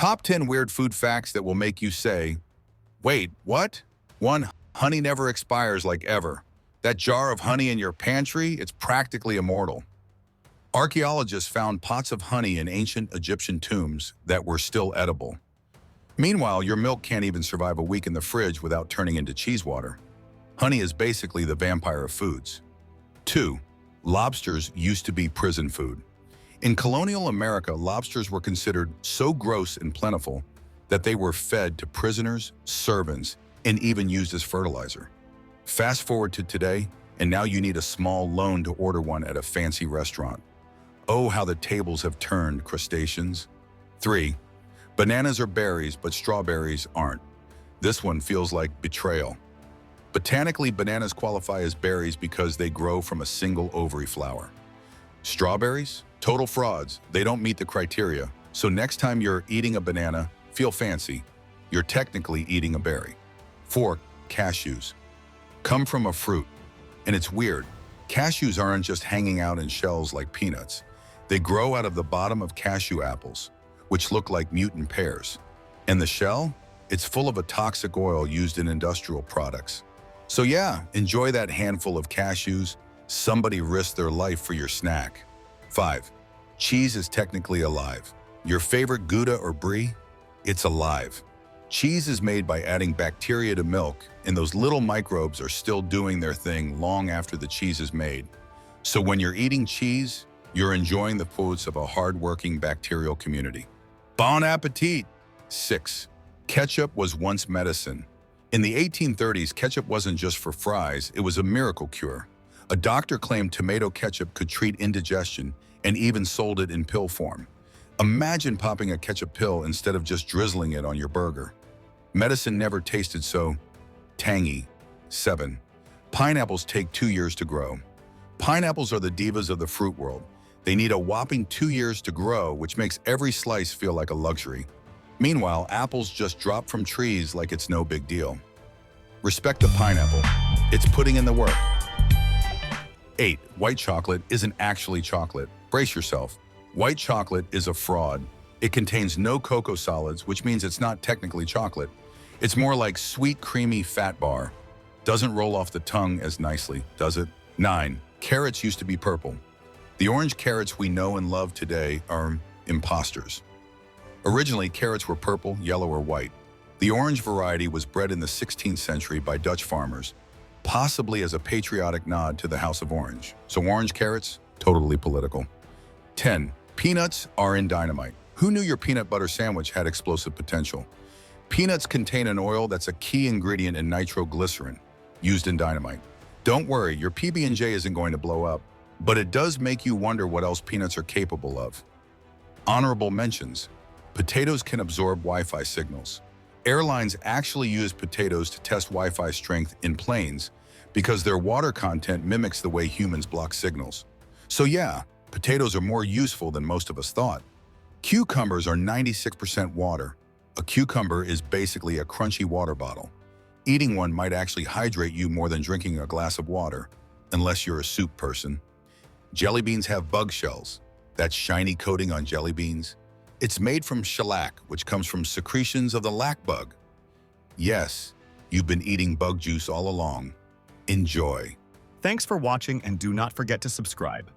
Top 10 weird food facts that will make you say, wait, what? 1. Honey never expires like ever. That jar of honey in your pantry, it's practically immortal. Archaeologists found pots of honey in ancient Egyptian tombs that were still edible. Meanwhile, your milk can't even survive a week in the fridge without turning into cheese water. Honey is basically the vampire of foods. 2. Lobsters used to be prison food. In colonial America, lobsters were considered so gross and plentiful that they were fed to prisoners, servants, and even used as fertilizer. Fast forward to today, and now you need a small loan to order one at a fancy restaurant. Oh, how the tables have turned, crustaceans. 3. Bananas are berries, but strawberries aren't. This one feels like betrayal. Botanically, bananas qualify as berries because they grow from a single ovary flower. Strawberries? Total frauds. They don't meet the criteria. So next time you're eating a banana, feel fancy. You're technically eating a berry. 4. Cashews. Come from a fruit. And it's weird. Cashews aren't just hanging out in shells like peanuts. They grow out of the bottom of cashew apples, which look like mutant pears. And the shell? It's full of a toxic oil used in industrial products. So yeah, enjoy that handful of cashews. Somebody risked their life for your snack. 5. Cheese is technically alive. Your favorite Gouda or Brie? It's alive. Cheese is made by adding bacteria to milk, and those little microbes are still doing their thing long after the cheese is made. So when you're eating cheese, you're enjoying the foods of a hard-working bacterial community. Bon appetit! 6. Ketchup was once medicine. In the 1830s, ketchup wasn't just for fries, it was a miracle cure. A doctor claimed tomato ketchup could treat indigestion and even sold it in pill form. Imagine popping a ketchup pill instead of just drizzling it on your burger. Medicine never tasted so tangy. 7. Pineapples take 2 years to grow. Pineapples are the divas of the fruit world. They need a whopping 2 years to grow, which makes every slice feel like a luxury. Meanwhile, apples just drop from trees like it's no big deal. Respect the pineapple. It's putting in the work. 8. White chocolate isn't actually chocolate. Brace yourself. White chocolate is a fraud. It contains no cocoa solids, which means it's not technically chocolate. It's more like sweet, creamy fat bar. Doesn't roll off the tongue as nicely, does it? 9. Carrots used to be purple. The orange carrots we know and love today are imposters. Originally, carrots were purple, yellow, or white. The orange variety was bred in the 16th century by Dutch farmers, possibly as a patriotic nod to the House of Orange. So orange carrots, totally political. 10. Peanuts are in dynamite. Who knew your peanut butter sandwich had explosive potential? Peanuts contain an oil that's a key ingredient in nitroglycerin, used in dynamite. Don't worry, your PB&J isn't going to blow up, but it does make you wonder what else peanuts are capable of. Honorable mentions. Potatoes can absorb Wi-Fi signals. Airlines actually use potatoes to test Wi-Fi strength in planes because their water content mimics the way humans block signals. So yeah, potatoes are more useful than most of us thought. Cucumbers are 96% water. A cucumber is basically a crunchy water bottle. Eating one might actually hydrate you more than drinking a glass of water, unless you're a soup person. Jelly beans have bug shells. That shiny coating on jelly beans. It's made from shellac, which comes from secretions of the lac bug. Yes, you've been eating bug juice all along. Enjoy. Thanks for watching, and do not forget to subscribe.